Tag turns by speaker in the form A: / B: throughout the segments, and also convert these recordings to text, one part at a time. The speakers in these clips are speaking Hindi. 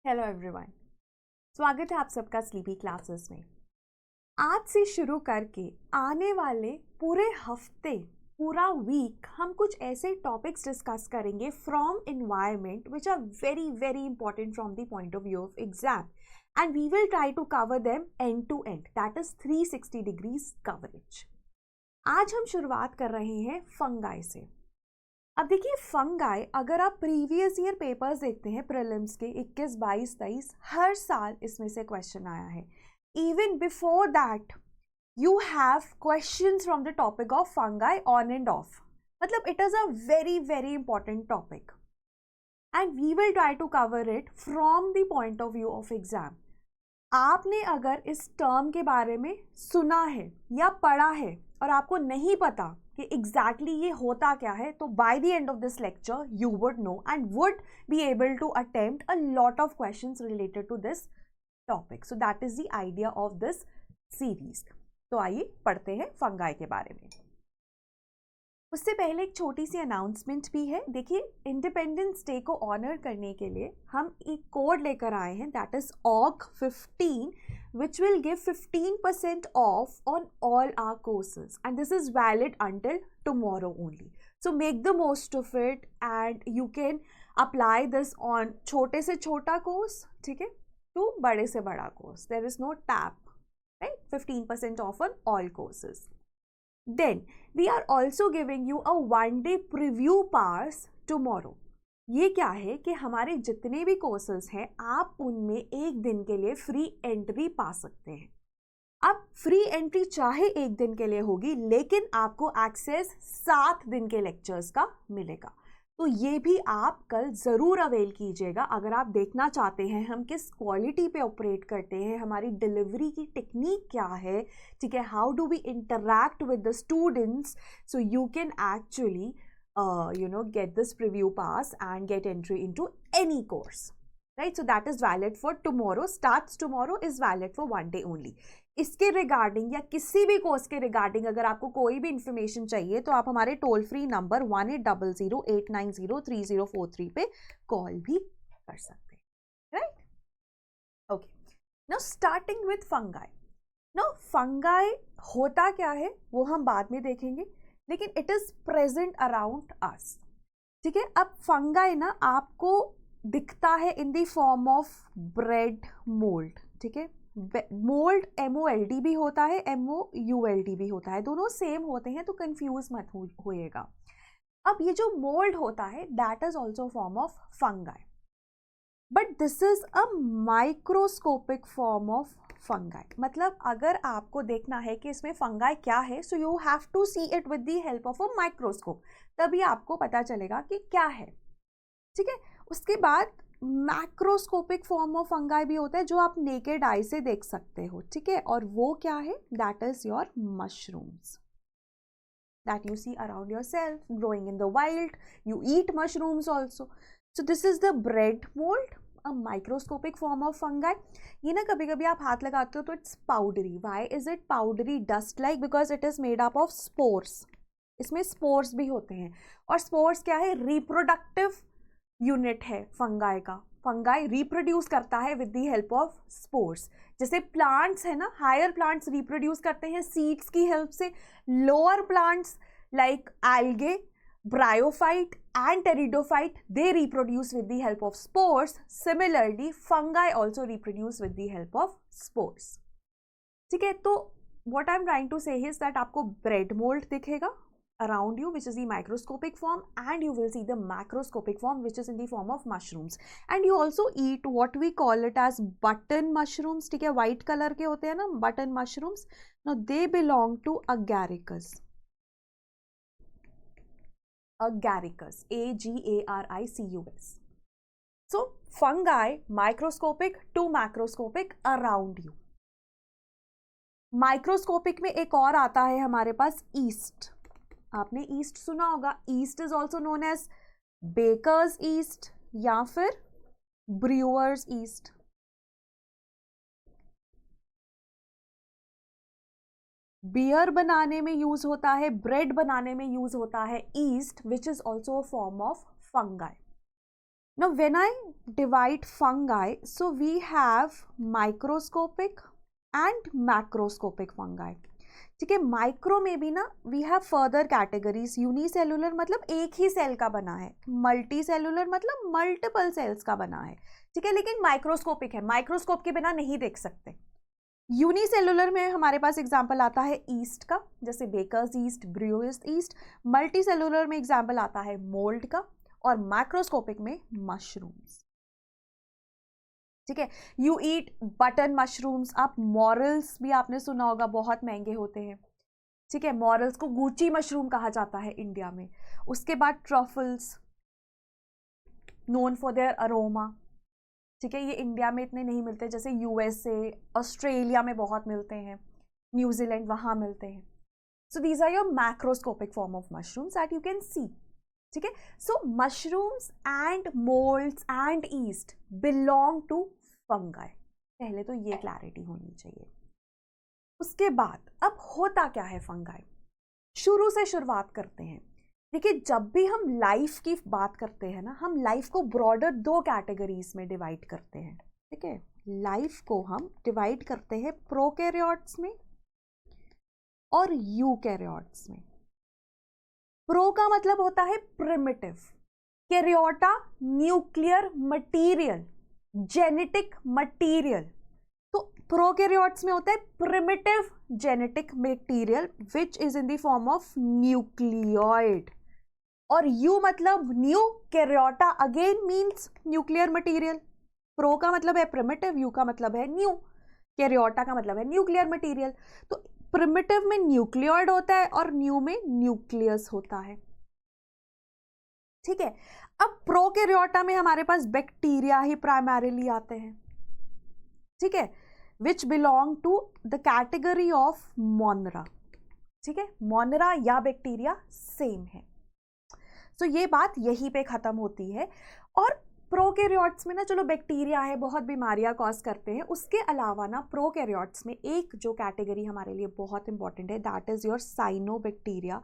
A: हेलो एवरीवन, स्वागत है आप सबका स्लीपी क्लासेस में। आज से शुरू करके आने वाले पूरे हफ्ते, पूरा वीक हम कुछ ऐसे टॉपिक्स डिस्कस करेंगे from environment which are very very important from the point of view of exam, and we will try to cover them end to end, that is 360 degrees coverage. आज हम शुरुआत कर रहे हैं फंगाई से। अब देखिए, फंगाई अगर आप प्रीवियस ईयर पेपर्स देखते हैं प्रीलिम्स के 21, 22, 23, हर साल इसमें से क्वेश्चन आया है। Even before that you have questions from the topic of fungi on and off, मतलब it is a very very important topic and we will try to cover it from the point of view of exam. आपने अगर इस टर्म के बारे में सुना है या पढ़ा है और आपको नहीं पता कि एग्जैक्टली ये होता क्या है, तो by the end of this lecture you would know and would be able to attempt a lot of questions related to this topic. So that is the idea of this series. तो आइए पढ़ते हैं फंगाई के बारे में। उससे पहले एक छोटी सी अनाउंसमेंट भी है। देखिए, इंडिपेंडेंस डे को ऑनर करने के लिए हम एक कोड लेकर आए हैं, that is OG15, which will give 15% off on all our courses, and this is valid until tomorrow only. So make the most of it and you can apply this on छोटे से छोटा course, ठीक है, to बड़े से बड़ा course. There is no tap, right? 15% off on all courses. Then we are also giving you a 1-day preview pass tomorrow. ये क्या है कि हमारे जितने भी कोर्सेज हैं आप उनमें एक दिन के लिए फ्री एंट्री पा सकते हैं। अब फ्री एंट्री चाहे एक दिन के लिए होगी, लेकिन आपको एक्सेस 7 दिन के लेक्चर्स का मिलेगा। तो ये भी आप कल ज़रूर अवेल कीजिएगा अगर आप देखना चाहते हैं हम किस क्वालिटी पे ऑपरेट करते हैं, हमारी डिलीवरी की टेक्निक क्या है, ठीक है, how do we interact with the students, so you can actually get this preview pass and get entry into any course, right? So that is valid for tomorrow, starts tomorrow, is valid for 1 day only. इसके रिगार्डिंग या किसी भी कोर्स के रिगार्डिंग अगर आपको कोई भी इंफॉर्मेशन चाहिए तो आप हमारे टोल फ्री नंबर 1800-890-3043 पे कॉल भी कर सकते हैं, right? Okay, now starting with fungi. Now fungi होता क्या है वो हम बाद में देखेंगे, लेकिन it is present around us, ठीक है। अब फंगाई ना आपको दिखता है in the form of bread mould, ठीक है। मोल्ड MOLD भी होता है, MOULD भी होता है, दोनों सेम होते हैं, तो कंफ्यूज मत होइएगा। अब ये जो मोल्ड होता है that is also form of fungi, but this is a microscopic form of fungi. मतलब अगर आपको देखना है कि इसमें फंगाई क्या है, so you have to see it with the help of a microscope, तभी आपको पता चलेगा कि क्या है, ठीक है। उसके बाद मैक्रोस्कोपिक फॉर्म ऑफ फंगाई भी होता है जो आप नेकेड आई से देख सकते हो, ठीक है, और वो क्या है, that is your mushrooms that you see around yourself growing in the wild. You eat mushrooms also. So this is the bread mold, a microscopic form of fungi. ये ना कभी कभी आप हाथ लगाते हो तो it's powdery. Why is it powdery dust like? Because it is made up of spores. इसमें spores भी होते हैं, और spores क्या है, reproductive unit है फंगाई का। फंगाई रिप्रोड्यूस करता है with the help of spores. जैसे प्लांट्स है ना, हायर प्लांट्स रिप्रोड्यूस करते हैं सीड्स की हेल्प से, lower plants like algae, bryophyte and pteridophyte, they reproduce with the help of spores. Similarly fungi also reproduce with the help of spores, ठीक है। तो what I am trying to say is that आपको ब्रेड मोल्ड दिखेगा around you, which is the microscopic form, and you will see the macroscopic form, which is in the form of mushrooms. And you also eat what we call it as button mushrooms, ठीक है, white color के होते हैं ना button mushrooms. Now they belong to agaricus. Agaricus, AGARICUS. So fungi, microscopic to macroscopic around you. Microscopic में एक और आता है हमारे पास ईस्ट। आपने ईस्ट सुना होगा, yeast is also known as bakers yeast या फिर ब्रूअर्स ईस्ट। बियर बनाने में यूज होता है, ब्रेड बनाने में यूज होता है east, which is also a form of fungi. Now when I divide fungi, so we have microscopic and macroscopic fungi. ठीक है, माइक्रो में भी ना we have further categories. Unicellular मतलब एक ही सेल का बना है, मल्टी सेलुलर मतलब मल्टीपल सेल्स का बना है. ठीक है, लेकिन माइक्रोस्कोपिक है, माइक्रोस्कोप के बिना नहीं देख सकते. यूनिसेलुलर में हमारे पास एग्जाम्पल आता है ईस्ट का, जैसे bakers yeast, brewers yeast. Multicellular में एग्जाम्पल आता है मोल्ड का, और मैक्रोस्कोपिक में मशरूम्स. ठीक है, यू ईट बटन मशरूम्स. आप मॉरल्स भी आपने सुना होगा, बहुत महंगे होते हैं. ठीक है, मॉरल्स को गुची मशरूम कहा जाता है इंडिया में. उसके बाद truffles, known for their aroma. ठीक है, ये इंडिया में इतने नहीं मिलते, जैसे यूएसए, ऑस्ट्रेलिया में बहुत मिलते हैं, न्यूजीलैंड वहाँ मिलते हैं. So these are your macroscopic form of mushrooms that you can see. ठीक है, so mushrooms and moulds and yeast belong to fungi. पहले तो ये क्लैरिटी होनी चाहिए. उसके बाद अब होता क्या है फंगाई, शुरू से शुरुआत करते हैं. देखिए, जब भी हम लाइफ की बात करते हैं ना, हम लाइफ को ब्रॉडर दो कैटेगरीज में डिवाइड करते हैं. ठीक है, लाइफ को हम डिवाइड करते हैं प्रोकैरियोट्स में और यूकैरियोट्स में. प्रो का मतलब होता है primitive, karyota nuclear material, genetic material. तो प्रोकैरियोट्स में होता है primitive genetic material which is in the form of nucleoid. और यू मतलब new, karyota again means nuclear material. Pro का मतलब है प्रिमिटिव, यू का मतलब है न्यू, कैरियोटा का मतलब है न्यूक्लियर मटीरियल. तो प्रिमिटिव में न्यूक्लियोइड होता है और न्यू में न्यूक्लियस होता है. ठीक है, अब प्रोकैरियोटा में हमारे पास बैक्टीरिया ही प्राइमरीली आते हैं. ठीक है, which belong to the category of monera. ठीक है, मोनरा या बैक्टीरिया सेम है. सो ये बात यहीं पे खत्म होती है. और प्रोकैरियोट्स में ना, चलो बैक्टीरिया है, बहुत बीमारियां कॉज करते हैं. उसके अलावा ना प्रोकैरियोट्स में एक जो कैटेगरी हमारे लिए बहुत इंपॉर्टेंट है, that is your cyanobacteria,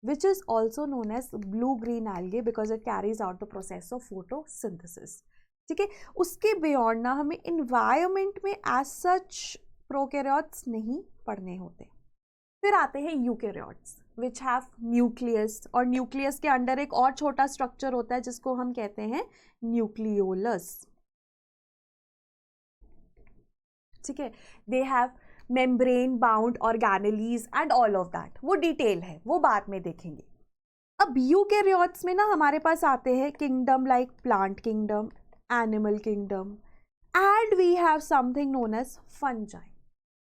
A: which is also known as blue-green algae because it carries out the process of photosynthesis. ठीक है, उसके बियॉन्ड ना हमें इन्वायरमेंट में एज सच प्रोकैरियोट्स नहीं पढ़ने होते. फिर आते हैं यूकैरियोट्स विच हैव न्यूक्लियस, और न्यूक्लियस के अंडर एक और छोटा स्ट्रक्चर होता है जिसको हम कहते हैं न्यूक्लियोलस. ठीक है, they have membrane bound organelles and all of that. वो डिटेल है, वो बाद में देखेंगे. अब यूकैरियोट्स में ना हमारे पास आते हैं kingdom like plant kingdom, animal kingdom, and we have something known as fungi,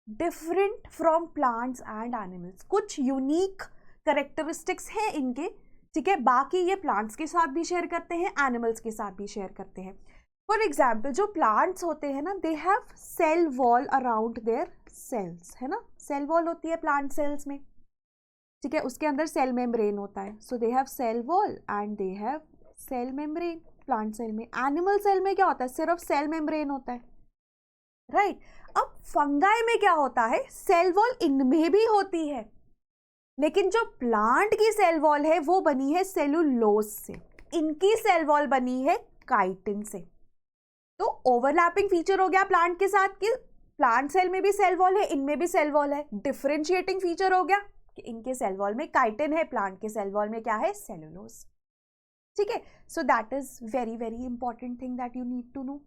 A: different from plants and animals. कुछ यूनिक करेक्टरिस्टिक्स हैं इनके. ठीक है, बाकी ये प्लांट्स के साथ भी शेयर करते हैं, एनिमल्स के साथ भी शेयर करते हैं. फॉर एग्जाम्पल, जो प्लांट्स होते हैं ना, they have cell wall around their cells, है ना. सेल वॉल होती है प्लांट सेल्स में. ठीक है, उसके अंदर सेल मेम्ब्रेन होता है. So they have cell wall and they have cell membrane plant cell में. एनिमल सेल में क्या होता है, सिर्फ सेल मेम्ब्रेन होता है, राइट. अब फंगाई में क्या होता है, सेल वॉल इनमें भी होती है, लेकिन जो प्लांट की सेल वॉल है वो बनी है सेलुलोज से, इनकी सेल वॉल बनी है काइटिन से. तो ओवरलैपिंग फीचर हो गया प्लांट के साथ कि प्लांट सेल में भी सेल वॉल है, इनमें भी सेल वॉल है. डिफरेंशिएटिंग फीचर हो गया कि इनके सेल वॉल में काइटिन है, प्लांट के सेल वॉल में क्या है, सेलुलोज. ठीक है, so that is very very important thing that you need to know.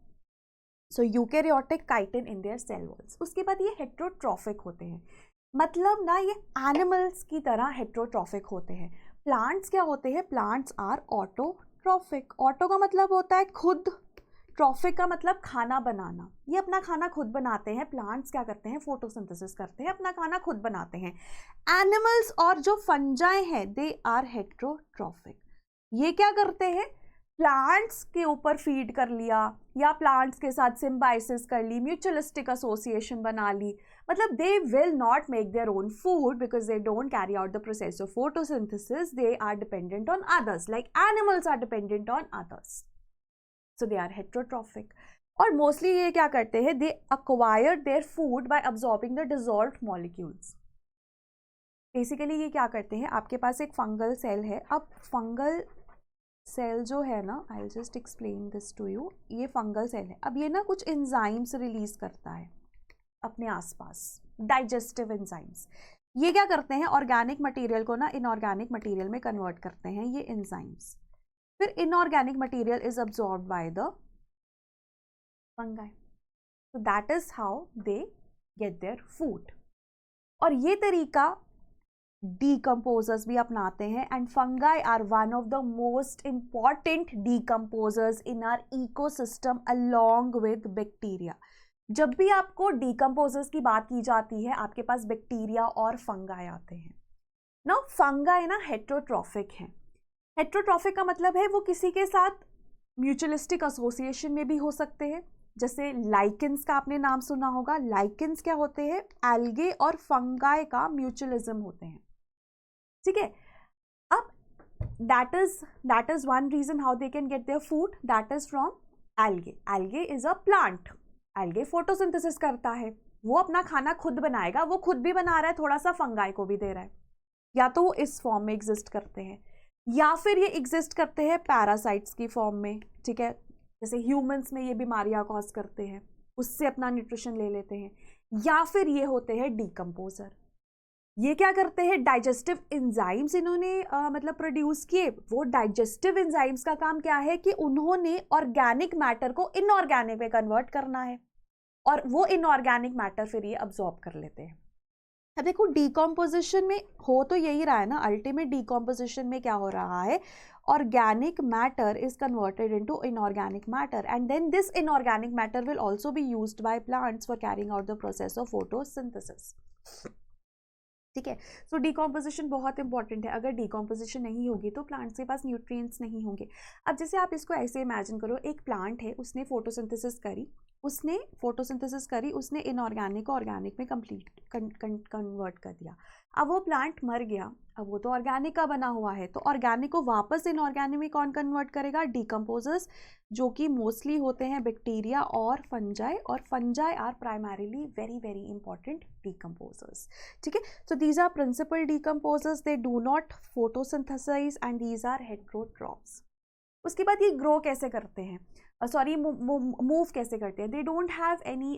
A: So eukaryotic chitin in their cell walls. उसके बाद ये हेट्रोट्रॉफिक होते हैं, मतलब ना ये एनिमल्स की तरह हेट्रोट्रॉफिक होते हैं. प्लांट्स क्या होते हैं, प्लांट्स आर ऑटोट्रॉफिक. ऑटो का मतलब होता है खुद, ट्रॉफिक का मतलब खाना बनाना. ये अपना खाना खुद बनाते हैं. प्लांट्स क्या करते हैं, फोटोसिंथेसिस करते हैं, अपना खाना खुद बनाते हैं. एनिमल्स और जो फंजाई हैं, दे आर हेट्रोट्रॉफिक. ये क्या करते हैं, प्लांट्स के ऊपर फीड कर लिया या प्लांट्स के साथ सिम्बाइसिस कर ली, म्यूचुअलिस्टिक एसोसिएशन बना ली. मतलब they will not make their own food because they don't carry out the process of photosynthesis. They are dependent on others like animals are dependent on others. So they are heterotrophic. और मोस्टली ये क्या करते हैं, they acquire their food by absorbing the dissolved molecules. Basically ये क्या करते हैं, आपके पास एक फंगल सेल है. अब फंगल सेल जो है ना, I will just explain this to you, ये फंगल सेल है। अब ये ना कुछ एंजाइम्स रिलीज करता है अपने आसपास, डाइजेस्टिव एंजाइम्स। ये क्या करते हैं, ऑर्गेनिक मटेरियल को ना इनऑर्गेनिक मटेरियल में कन्वर्ट करते हैं ये एंजाइम्स। फिर inorganic material is absorbed by the fungi, so that is how they get their food। और ये तरीका decomposers भी अपनाते हैं, and fungi are one of the most important decomposers in our ecosystem along with bacteria। जब भी आपको decomposers की बात की जाती है, आपके पास बैक्टीरिया और फंगाई आते हैं ना। फंगाई ना हेट्रोट्रॉफिक हैं। हेट्रोट्रॉफिक का मतलब है वो किसी के साथ म्यूचुअलिस्टिक एसोसिएशन में भी हो सकते हैं, जैसे लाइकेंस का आपने नाम सुना होगा। लाइकेंस क्या होते हैं, एल्गे और फंगाई का म्यूचुअलिज्म होते हैं, ठीक है। अब that is one reason how they can get their food, that is from algae. Algae is a plant, algae photosynthesis करता है, वो अपना खाना खुद बनाएगा, वो खुद भी बना रहा है, थोड़ा सा फंगाई को भी दे रहा है। या तो वो इस फॉर्म में एग्जिस्ट करते हैं, या फिर ये एग्जिस्ट करते हैं पैरासाइट्स की फॉर्म में, ठीक है। जैसे ह्यूमंस में ये बीमारियां कॉज करते हैं, उससे अपना न्यूट्रिशन ले लेते हैं। या फिर ये होते हैं डीकम्पोजर। ये क्या करते हैं, डाइजेस्टिव एंजाइम्स इन्होंने मतलब प्रोड्यूस किए। वो डाइजेस्टिव एंजाइम्स का काम क्या है कि उन्होंने ऑर्गेनिक मैटर को इनऑर्गेनिक में कन्वर्ट करना है, और वो इनऑर्गेनिक मैटर फिर ये अब्सॉर्ब कर लेते हैं। अब देखो डीकॉम्पोजिशन में हो तो यही रहा है ना, अल्टीमेट डीकॉम्पोजिशन में क्या हो रहा है, organic matter is converted into inorganic matter, and then this inorganic matter will also be used by plants for carrying out the process of photosynthesis, ठीक है। सो डीकॉम्पोजिशन बहुत इंपॉर्टेंट है। अगर डीकॉम्पोजिशन नहीं होगी तो प्लांट्स के पास न्यूट्रिएंट्स नहीं होंगे। अब जैसे आप इसको ऐसे इमेजिन करो, एक प्लांट है, उसने फोटोसिंथेसिस करी, उसने इनऑर्गेनिक को ऑर्गेनिक में कन्वर्ट कर दिया। अब वो प्लांट मर गया, अब वो तो ऑर्गेनिक का बना हुआ है, तो ऑर्गेनिक को वापस इनऑर्गेनिक में कौन कन्वर्ट करेगा, डीकम्पोजर्स, जो कि मोस्टली होते हैं बैक्टीरिया और फंजाई, और fungi are primarily very very important decomposers, ठीक है। So these are principal decomposers, they do not photosynthesise and these are heterotrophs. उसके बाद ये ग्रो कैसे करते हैं, सॉरी मूव कैसे करते हैं, they don't have any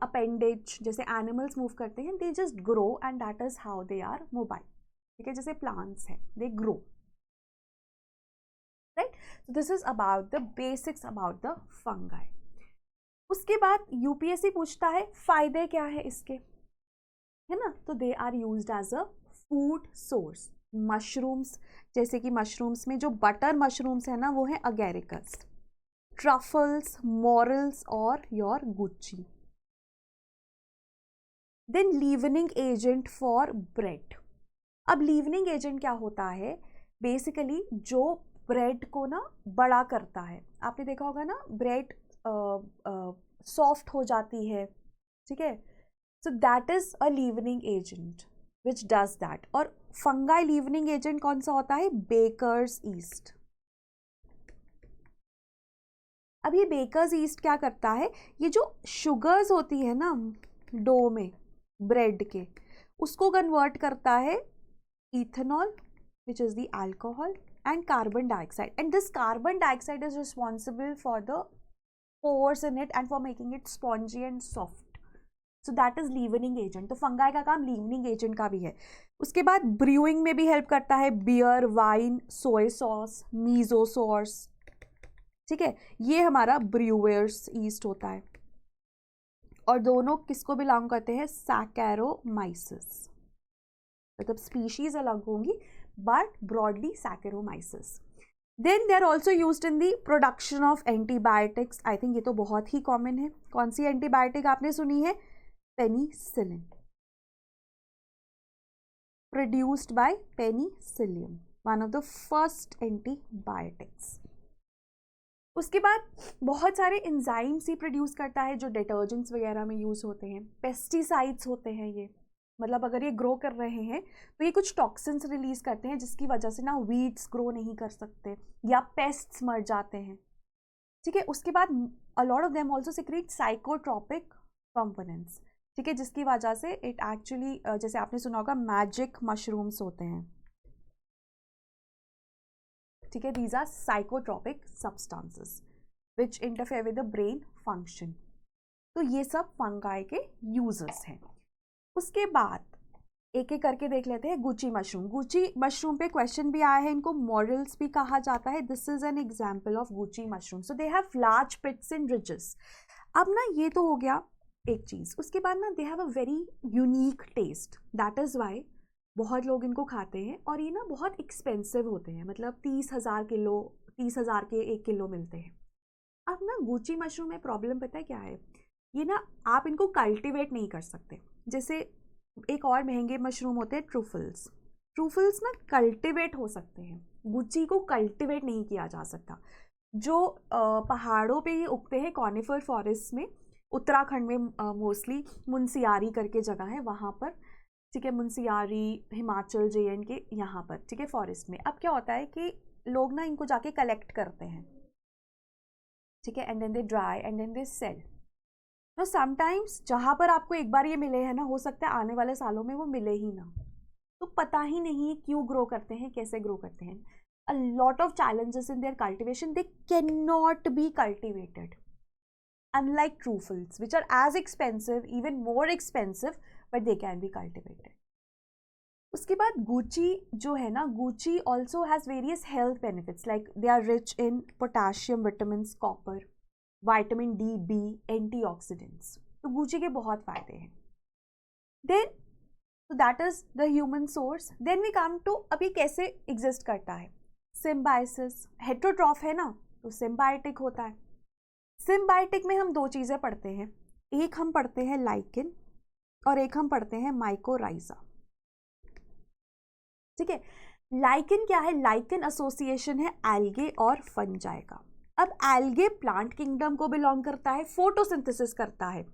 A: appendage जैसे एनिमल्स मूव करते हैं, they just grow and that is how they are mobile, ठीक है। जैसे प्लांट्स हैं, they grow, right. So this is about the basics about the fungi. उसके बाद यूपीएससी पूछता है फायदे क्या है इसके, है ना। तो they are used as a food source. Mushrooms, जैसे कि मशरूम्स में जो बटर मशरूम्स है ना, वो है अगेरिकस, ट्रफल्स, मॉरल्स और your guchhi. Then leavening agent for bread. अब लीवनिंग एजेंट क्या होता है, बेसिकली जो ब्रेड को ना बड़ा करता है। आपने देखा होगा ना, ब्रेड सॉफ्ट हो जाती है, ठीक है। So that is a leavening agent which does that. और फंगाई लीवनिंग एजेंट कौन सा होता है, बेकर्स ईस्ट। अब ये बेकर्स ईस्ट क्या करता है, ये जो शुगर्स होती है ना डो में ब्रेड के, उसको कन्वर्ट करता है ethanol which is the alcohol and carbon dioxide, and this carbon dioxide is responsible for the pores in it and for making it spongy and soft, so that is leavening agent। तो फंगाई का काम leavening agent का भी है। उसके बाद ब्रूइंग में भी हेल्प करता है, beer, wine, soya sauce, miso sauce, ठीक है। ये हमारा ब्रूअर्स ईस्ट होता है, और दोनों किसको बिलोंग करते हैं, सैकेरोमाइसिस, मतलब स्पीशीज अलग होंगी but broadly Saccharomyces। Then they are also used in the production of antibiotics। I think ये तो बहुत ही कॉमन है। कौन सी एंटीबायोटिक आपने सुनी है, penicillin, produced by penicillium, one of the first antibiotics। उसके बाद बहुत सारे एंजाइम्स ही प्रोड्यूस करता है जो डिटर्जेंट्स वगैरह में यूज होते हैं। पेस्टिसाइड्स होते हैं ये, मतलब अगर ये ग्रो कर रहे हैं तो ये कुछ टॉक्सिन्स रिलीज करते हैं जिसकी वजह से ना वीड्स ग्रो नहीं कर सकते या पेस्ट्स मर जाते हैं, ठीक है। उसके बाद अ lot of them also secret psychotropic components, ठीक है, जिसकी वजह से इट एक्चुअली जैसे आपने सुना होगा मैजिक मशरूम्स होते हैं, ठीक है, these are psychotropic substances which interfere with the brain function. तो ये सब फंगाई के यूजर्स हैं। उसके बाद एक एक करके देख लेते हैं। गुची मशरूम, गुची मशरूम पे क्वेश्चन भी आया है, इनको मॉरल्स भी कहा जाता है। This is an example of guchhi mushroom. So they have large pits in ridges. अब ना ये तो हो गया एक चीज़। उसके बाद ना they have a very unique taste, that is why बहुत लोग इनको खाते हैं। और ये ना बहुत एक्सपेंसिव होते हैं, मतलब 30,000 के 1 किलो मिलते हैं। अब ना गुची मशरूम में प्रॉब्लम पता है क्या है, ये ना आप इनको कल्टिवेट नहीं कर सकते। जैसे एक और महंगे मशरूम होते हैं ट्रूफल्स, ट्रूफल्स ना कल्टिवेट हो सकते हैं, गुची को कल्टिवेट नहीं किया जा सकता। जो पहाड़ों पे ये उगते हैं कॉनिफर फॉरेस्ट में, उत्तराखंड में मोस्टली मुनसियारी करके जगह है वहाँ पर, ठीक है, मुनसियारी, हिमाचल, JNK यहाँ पर, ठीक है, फॉरेस्ट में। अब क्या होता है कि लोग ना इनको जाके कलेक्ट करते हैं, ठीक है, and then they dry and then they sell. तो समटाइम्स जहाँ पर आपको एक बार ये मिले हैं ना, हो सकता है आने वाले सालों में वो मिले ही ना, तो पता ही नहीं क्यों ग्रो करते हैं, कैसे ग्रो करते हैं। A lot of challenges in their cultivation, they cannot be cultivated, unlike truffles which are as expensive, even more expensive, but they can be cultivated. उसके बाद गुची जो है ना, Gucci also has various health benefits, like they are rich in potassium, vitamins, copper, vitamin D, B, antioxidants. तो गुची के बहुत फायदे हैं। Then so that is the human source. Then we come to अभी कैसे exist करता है। सिम्बायोसिस, हेट्रोट्रॉफ है ना, तो सिम्बायोटिक होता है। सिम्बायोटिक में हम दो चीज़ें पढ़ते हैं, एक हम पढ़ते हैं लाइकेन और एक हम पढ़ते हैं माइकोराइजा, ठीक है। लाइकेन क्या है, लाइकेन एसोसिएशन है एल्गे और फंजाई का। अब एल्गे प्लांट किंगडम को बिलोंग करता है, फोटोसिंथेसिस करता है।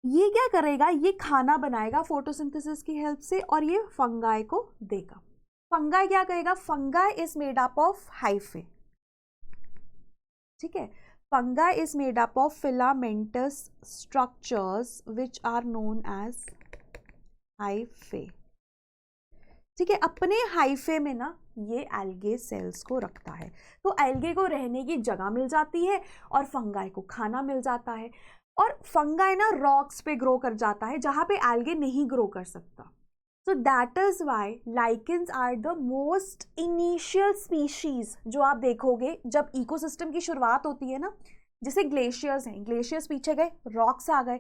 A: ये क्या करेगा, ये खाना बनाएगा फोटोसिंथेसिस की हेल्प से और ये फंगाई को देगा। फंगाई क्या कहेगा, fungi is made up of hyphae, ठीक है, fungi is made up of filamentous structures which are known as hyphae, ठीक है। अपने हाइफे में ना ये एल्गे सेल्स को रखता है, तो एल्गे को रहने की जगह मिल जाती है और फंगाई को खाना मिल जाता है। और फंगाई ना रॉक्स पे ग्रो कर जाता है जहाँ पे एल्गे नहीं ग्रो कर सकता। So that is why lichens are the most initial species जो आप देखोगे जब इकोसिस्टम की शुरुआत होती है ना, जैसे ग्लेशियर्स हैं, ग्लेशियर्स पीछे गए, रॉक्स आ गए,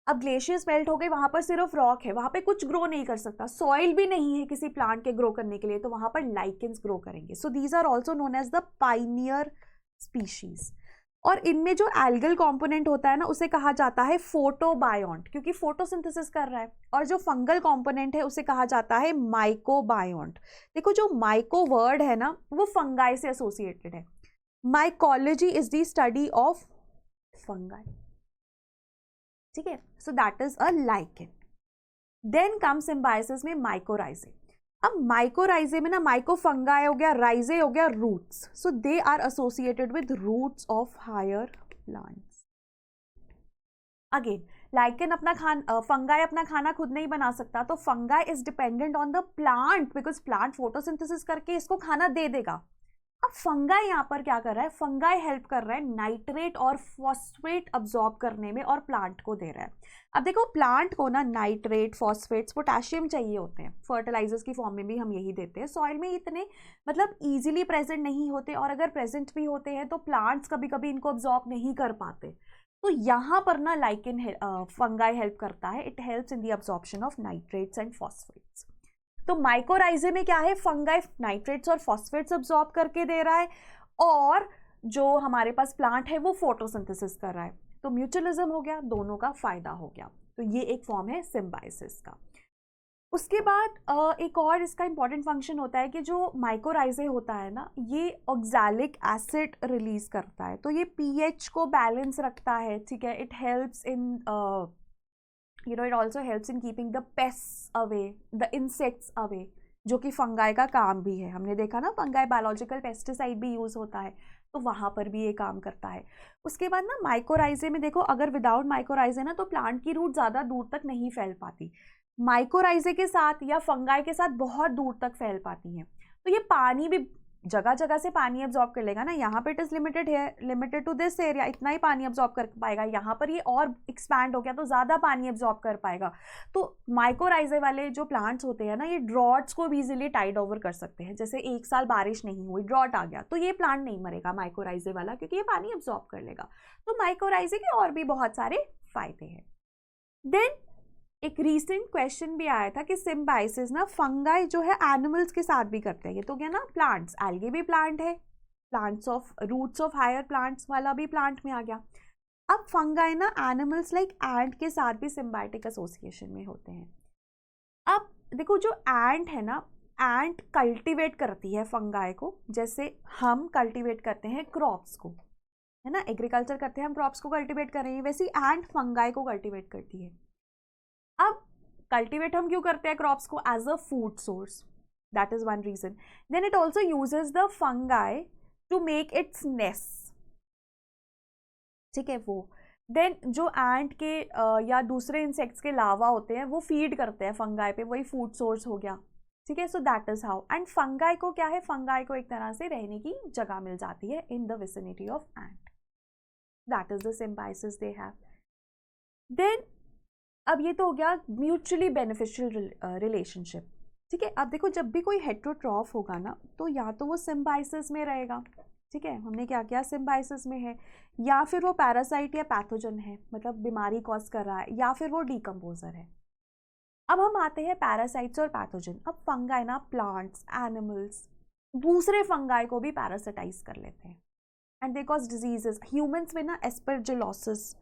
A: अब ग्लेशियर्स मेल्ट हो गए, वहाँ पर सिर्फ रॉक है, वहाँ पे कुछ ग्रो नहीं कर सकता, सॉइल भी नहीं है किसी प्लांट के ग्रो करने के लिए, तो वहाँ पर लाइकेंस ग्रो करेंगे। So these are also known as the pioneer species. और इनमें जो एल्गल कंपोनेंट होता है ना, उसे कहा जाता है फोटोबायोन्ट, क्योंकि फोटोसिंथेसिस कर रहा है। और जो फंगल कंपोनेंट है उसे कहा जाता है माइकोबायोन्ट। देखो जो माइको वर्ड है ना, वो फंगाई से एसोसिएटेड है। Mycology is the study of fungi, ठीक है। So that is a lichen. Then come symbiosis में माइकोराइजे। अब माइकोराइजे में ना, माइको फंगाई हो गया, राइजे हो गया roots, so they are associated with roots of higher plants. Again lichen अपना फंगाई अपना खाना खुद नहीं बना सकता, तो fungi is dependent on the plant, because plant photosynthesis करके इसको खाना दे देगा। अब फंगाई यहाँ पर क्या कर रहा है, फंगाई हेल्प कर रहा है नाइट्रेट और फॉस्फेट अब्सॉर्ब करने में और प्लांट को दे रहा है। अब देखो प्लांट को ना नाइट्रेट, फॉस्फेट्स, पोटेशियम चाहिए होते हैं, फर्टिलाइजर्स की फॉर्म में भी हम यही देते हैं। सॉइल में इतने मतलब इजीली प्रेजेंट नहीं होते, और अगर प्रेजेंट भी होते हैं तो प्लांट्स कभी कभी इनको अब्सॉर्ब नहीं कर पाते। तो यहाँ पर ना लाइकेन फंगाई हेल्प करता है, it helps in the absorption of nitrates and phosphates. तो माइकोराइजे में क्या है, फंगाई नाइट्रेट्स और फॉस्फेट्स अब्सॉर्ब करके दे रहा है, और जो हमारे पास प्लांट है वो फोटोसिंथेसिस कर रहा है, तो म्यूचुअलिज्म हो गया, दोनों का फायदा हो गया। तो ये एक फॉर्म है सिम्बायोसिस का। उसके बाद एक और इसका इंपॉर्टेंट फंक्शन होता है कि जो माइकोराइजे होता है ना, ये ऑक्सैलिक एसिड रिलीज करता है, तो ये पीएच को बैलेंस रखता है, ठीक है। It helps in it also helps in keeping the pests away, the insects away, जो कि फंगाई का काम भी है। हमने देखा ना, फंगाई बायोलॉजिकल पेस्टिसाइड भी यूज होता है, तो वहाँ पर भी ये काम करता है। उसके बाद ना माइकोराइजे में देखो, अगर विदाउट माइकोराइजे ना तो प्लांट की रूट ज़्यादा दूर तक नहीं फैल पाती, माइकोराइजे के साथ या फंगाई के साथ बहुत दूर तक फैल पाती हैं। तो ये पानी भी जगह जगह से पानी एब्जॉर्ब कर लेगा ना, यहाँ पे इट इज लिमिटेड है, लिमिटेड टू दिस एरिया, इतना ही पानी एब्जॉर्ब कर पाएगा, यहाँ पर ये और एक्सपैंड हो गया तो ज़्यादा पानी एब्जॉर्ब कर पाएगा। तो माइकोराइजे वाले जो प्लांट्स होते हैं ना, ये ड्रॉट्स को भी इजीली टाइड ओवर कर सकते हैं। जैसे एक साल बारिश नहीं हुई, ड्रॉट आ गया, तो ये प्लांट नहीं मरेगा माइकोराइजे वाला, क्योंकि ये पानी एब्जॉर्ब कर लेगा। तो माइकोराइजे के और भी बहुत सारे फायदे हैं। देन एक रीसेंट क्वेश्चन भी आया था कि सिम्बायोसिस ना फंगाई जो है एनिमल्स के साथ भी करते हैं। ये तो क्या ना, प्लांट्स, एल्गे भी प्लांट है, plants of roots of higher plants वाला भी प्लांट में आ गया। अब फंगाई ना एनिमल्स लाइक एंट के साथ भी सिम्बायोटिक एसोसिएशन में होते हैं। अब देखो जो एंट है ना, एंट कल्टीवेट करती है फंगाई को, जैसे हम कल्टीवेट करते हैं क्रॉप्स को, है ना, एग्रीकल्चर करते हैं हम, क्रॉप्स को कल्टीवेट कर रहे हैं, वैसे ही एंट फंगाई को कल्टीवेट करती है। अब कल्टीवेट हम क्यों करते हैं क्रॉप्स को? As a food source, that is one reason. Then it also uses the fungi to make its nest, ठीक है वो। देन जो एंट के या दूसरे इंसेक्ट्स के लावा होते हैं वो फीड करते हैं फंगाई पे, वही फूड सोर्स हो गया, ठीक है। So that is how. And fungi को क्या है, फंगाई को एक तरह से रहने की जगह मिल जाती है in the vicinity of ant. That is the symbiosis they have. Then अब ये तो हो गया म्यूचुअली बेनिफिशियल रिलेशनशिप, ठीक है। अब देखो जब भी कोई हेटेरोट्रॉफ होगा ना, तो या तो वो सिम्बायोसिस में रहेगा, ठीक है, हमने क्या किया, सिम्बायोसिस में है, या फिर वो पैरासाइट या पैथोजन है, मतलब बीमारी कॉज कर रहा है, या फिर वो डीकम्पोजर है। अब हम आते हैं पैरासाइट्स और पैथोजन। अब फंगाई ना प्लांट्स, एनिमल्स, दूसरे फंगाई को भी पैरासाइटाइज कर लेते हैं and they cause diseases. Humans में ना एस्परजिलोसिस,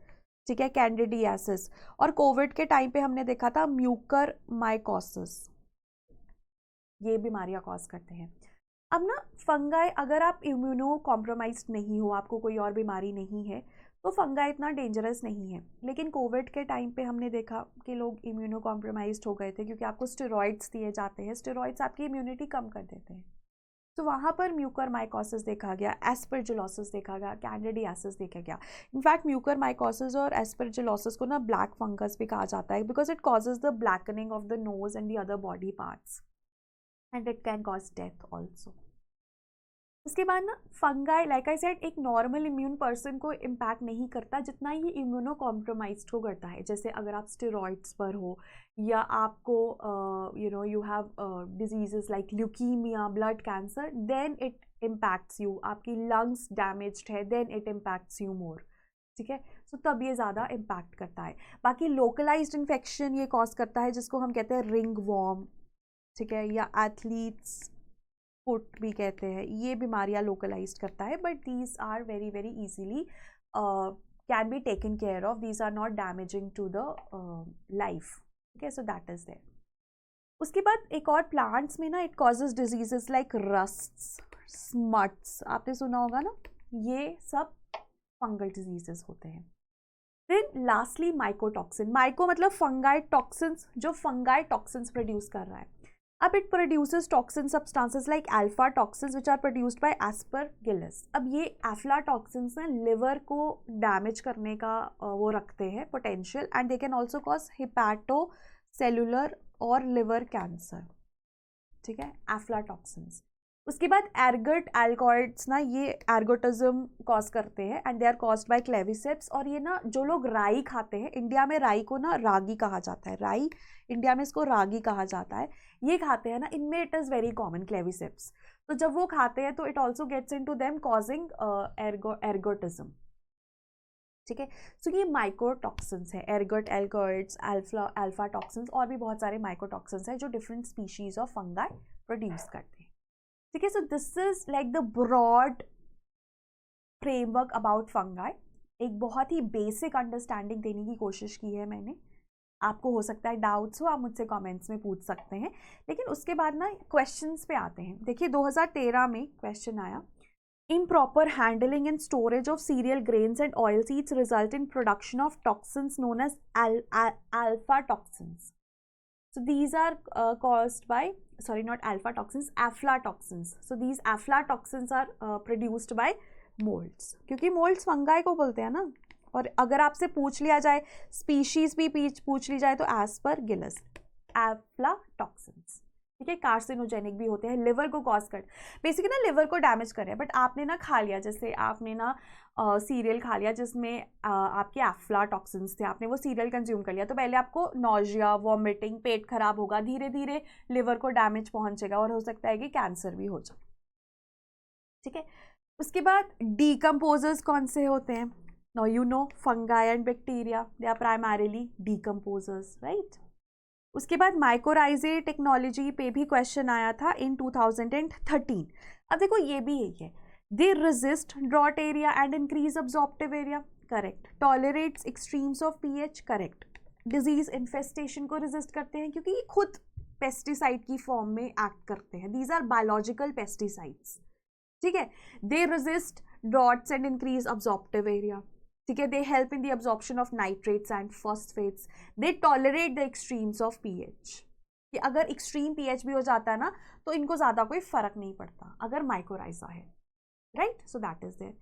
A: ठीक है, कैंडिडियासिस, और कोविड के टाइम पे हमने देखा था म्यूकर माइकोसिस, ये बीमारियां कॉज करते हैं। अब ना फंगाई, अगर आप इम्यूनो कॉम्प्रोमाइज्ड नहीं हो, आपको कोई और बीमारी नहीं है, तो फंगाई इतना डेंजरस नहीं है। लेकिन कोविड के टाइम पे हमने देखा कि लोग इम्यूनो कॉम्प्रोमाइज्ड हो गए थे, क्योंकि आपको स्टेरॉइड्स दिए जाते हैं, स्टेरॉइड्स आपकी इम्यूनिटी कम कर देते हैं। तो वहाँ पर म्यूकर माइकोसिस देखा गया, एस्परजिलोसिस देखा गया, कैंडिडियासिस देखा गया। इनफैक्ट म्यूकर माइकोसिस और एस्परजिलोसिस को ना ब्लैक फंगस भी कहा जाता है, because it causes the blackening of the nose and the other body parts and it can cause death also. उसके बाद ना फंगाई, लाइक आई सेड, एक नॉर्मल इम्यून पर्सन को इम्पैक्ट नहीं करता जितना ये इम्यूनो कॉम्प्रोमाइज्ड को करता है। जैसे अगर आप स्टेरॉइड्स पर हो, या आपको you have diseases like leukaemia, blood cancer, then it impacts you. आपकी लंग्स डैमेज्ड है, then it impacts you more, ठीक है। सो तब ये ज़्यादा इम्पैक्ट करता है। बाकी लोकलाइज्ड इन्फेक्शन ये कॉज करता है, जिसको हम कहते हैं रिंग वॉर्म, ठीक है, या एथलीट्स फुट भी कहते हैं। ये बीमारियां लोकलाइज्ड करता है, but these are very very easily can be taken care of, these are not damaging to the life, ठीक है। So that is there. उसके बाद एक और प्लांट्स में ना it causes diseases like rusts, smuts, आपने सुना होगा ना, ये सब फंगल डिजीजेस होते हैं। Then lastly mycotoxin. माइको मतलब फंगाई, टॉक्सिन्स, जो फंगाई टॉक्सिन्स प्रोड्यूस कर रहा है। अब it produces toxin substances like alpha toxins which are produced by aspergillus. अब ये एफ्लाटॉक्सिन्स ना लिवर को डैमेज करने का वो रखते हैं potential, and they can also cause hepato cellular और लिवर कैंसर, ठीक है, एफ्लाटॉक्सिन्स। उसके बाद एर्गट एल्कॉइड्स ना, ये एर्गोटिज्म कॉज करते हैं and they are caused by claviceps. और ये ना जो लोग राई खाते हैं, इंडिया में राई को ना रागी कहा जाता है, राई इंडिया में इसको रागी कहा जाता है, ये खाते हैं ना, इनमें it is very common claviceps. तो जब वो खाते हैं तो it also gets into them causing ergotism, ठीक है। सो ये माइकोटॉक्सिन्स है, एर्गट एल्कॉइड्स, अल्फा टॉक्सिन्स, और भी बहुत सारे माइकोटॉक्सिन्स हैं जो different species of fungi produce करते हैं, ठीक है। So this is like the broad framework about fungi. एक बहुत ही बेसिक अंडरस्टैंडिंग देने की कोशिश की है मैंने। आपको हो सकता है डाउट्स हो, आप मुझसे कमेंट्स में पूछ सकते हैं। लेकिन उसके बाद ना क्वेश्चंस पे आते हैं। देखिए 2013 में क्वेश्चन आया, improper handling and storage of cereal grains and oil seeds result in production of toxins known as alpha toxins. So these are caused by, sorry, not alpha toxins, aflatoxins. So these aflatoxins are produced by molds. क्योंकि molds fungi को बोलते हैं ना, और अगर आपसे पूछ लिया जाए, स्पीशीज भी पूछ ली जाए, तो एस्परगिलस, aflatoxins, ठीक है, कार्सिनोजेनिक भी होते हैं, लिवर को कॉज कर, बेसिकली ना लिवर को डैमेज कर रहे हैं। बट आपने ना खा लिया, जैसे आपने ना सीरियल खा लिया जिसमें आपके एफ्लाटॉक्सिन्स थे, आपने वो सीरियल कंज्यूम कर लिया, तो पहले आपको नॉजिया, वॉमिटिंग, पेट खराब होगा, धीरे धीरे लिवर को डैमेज पहुंचेगा और हो सकता है कि कैंसर भी हो जाए। ठीक है, उसके बाद डीकम्पोजर्स कौन से होते हैं? Now you know fungi and bacteria, they are primarily decomposers, right. उसके बाद माइकोराइजे टेक्नोलॉजी पे भी क्वेश्चन आया था इन 2013। अब देखो ये भी यही है, they resist drought area and increase absorptive area, correct. Tolerates extremes of pH, correct. Disease infestation को रेजिस्ट करते हैं क्योंकि ये खुद पेस्टिसाइड की फॉर्म में एक्ट करते हैं, दीज आर बायोलॉजिकल पेस्टिसाइड्स, ठीक है। They resist droughts and increase absorptive area, ठीक है। They help in the absorption of nitrates and phosphates, they tolerate the extremes of pH, कि अगर एक्सट्रीम पीएच भी हो जाता है ना तो इनको ज़्यादा कोई फर्क नहीं पड़ता अगर माइकोराइजा है, right. So that is there.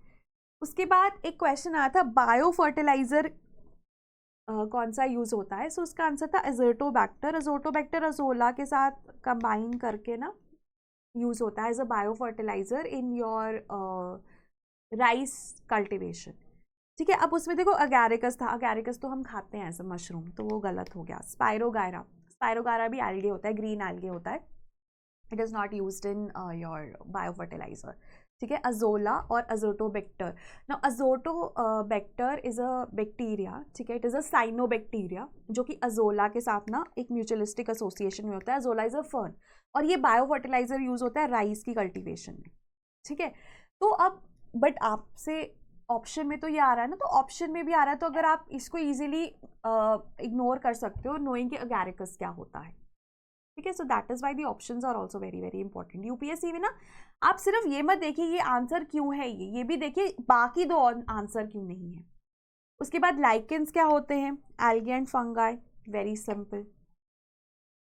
A: उसके बाद एक क्वेश्चन आया था बायो फर्टिलाइजर कौन सा यूज होता है, सो उसका आंसर था एजोटोबैक्टर। एजोटोबैक्टर अजोला के साथ कंबाइन करके ना यूज होता है as a bio fertilizer in your rice cultivation, ठीक है। अब उसमें देखो अगैरिकस था, अगैरिकस तो हम खाते हैं एज अ मशरूम, तो वो गलत हो गया। स्पायरोगायरा, स्पायरोगायरा भी एल्गे होता है, ग्रीन एल्गे होता है, it is not used in your bio fertilizer, ठीक है। अजोला और azotobacter, now azotobacter is a bacteria, ठीक है, इट इज़ अ साइनोबैक्टीरिया जो कि अजोला के साथ ना एक म्यूचुअलिस्टिक एसोसिएशन में होता है। अजोला इज अ फर्न और ये बायो फर्टिलाइजर यूज होता है राइस की कल्टिवेशन में, ठीक है। तो अब बट आपसे ऑप्शन में तो ये आ रहा है ना, तो ऑप्शन में भी आ रहा है, तो अगर आप इसको इजीली इग्नोर कर सकते हो नोइंग कि अगैरिकस क्या होता है, ठीक है। So that is why the options are also very very important. UPSC में ना आप सिर्फ ये मत देखिए ये आंसर क्यों है, ये भी देखिए बाकी दो आंसर क्यों नहीं है। उसके बाद लाइकेंस क्या होते हैं, algae and fungi, very simple.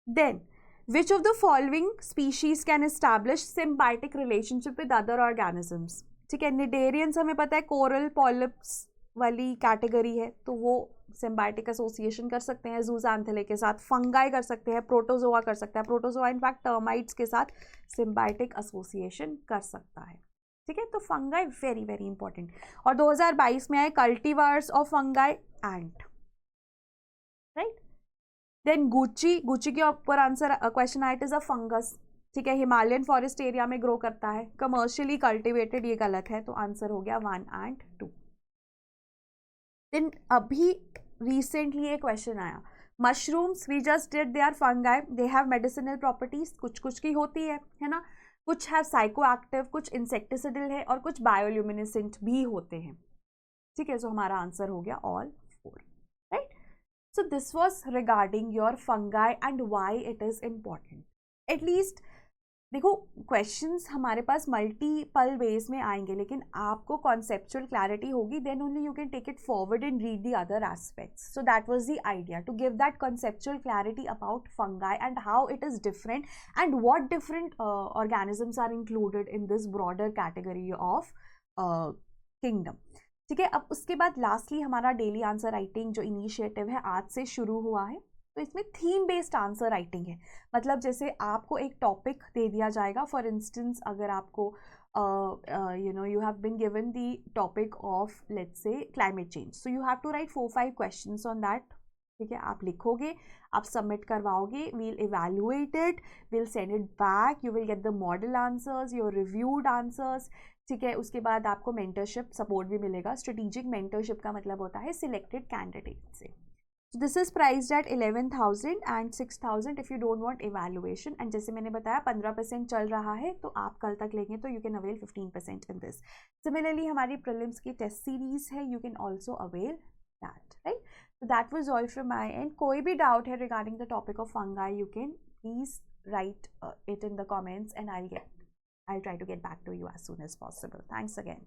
A: Then which of the following species can establish symbiotic relationship with other organisms, ठीक है। निडेरियंस हमें पता है कोरल पॉलिप्स वाली कैटेगरी है, तो वो सिम्बायोटिक एसोसिएशन कर सकते हैं जूजान्थिले के साथ। फंगाई कर सकते हैं, प्रोटोजोआ कर सकता है, प्रोटोजोआ इनफैक्ट टर्माइट्स के साथ सिम्बायोटिक एसोसिएशन कर सकता है, ठीक है। तो फंगाई वेरी वेरी इंपॉर्टेंट। और 2022 में आए cultivars of fungi ant, right. Then gucchi, gucchi के ऊपर आंसर क्वेश्चन आया, इट इज अ फंगस, ठीक है, हिमालयन फॉरेस्ट एरिया में ग्रो करता है, कमर्शियली कल्टिवेटेड, ये गलत है, तो आंसर हो गया 1 एंड 2। देन अभी रिसेंटली एक क्वेश्चन आया, mushrooms we just did, they are fungi, they have medicinal properties, कुछ कुछ की होती है ना, कुछ है साइकोएक्टिव, कुछ इंसेक्टिसिडल है और कुछ बायोल्यूमिनेसेंट भी होते हैं, ठीक है। सो हमारा आंसर हो गया all 4, right. So this was regarding your fungi and why it is important. At least देखो क्वेश्चंस हमारे पास मल्टीपल वेज में आएंगे, लेकिन आपको कॉन्सेप्चुअल क्लैरिटी होगी, then only you can take it forward and read the other aspects. So that was the idea, to give that conceptual clarity about fungi and how it is different and what different organisms are included in this broader category of kingdom, ठीक है। अब उसके बाद लास्टली हमारा डेली आंसर राइटिंग जो इनिशिएटिव है आज से शुरू हुआ है, तो इसमें थीम बेस्ड आंसर राइटिंग है। मतलब जैसे आपको एक टॉपिक दे दिया जाएगा, फॉर इंस्टेंस अगर आपको you have been given the topic of let's say climate change, so you have to write 4-5 questions on that, ठीक है। आप लिखोगे, आप सबमिट करवाओगे, we'll evaluate it, we'll send it back, you will get the model answers, your reviewed answers, ठीक है। उसके बाद आपको मेंटरशिप सपोर्ट भी मिलेगा। स्ट्रेटेजिक मेंटरशिप का मतलब होता है सिलेक्टेड कैंडिडेट से। So this is priced at 11,000 and 6,000 if you don't want evaluation, and जैसे मैंने बताया 15% चल रहा है, तो आप कल तक लेंगे तो you can avail 15% in this. Similarly हमारी prelims की टेस्ट सीरीज है, you can also avail that, right? So that was all from my end. कोई भी डाउट है regarding the topic of fungi, you can please write it in the comments and I'll try to get back to you as soon as possible. Thanks again.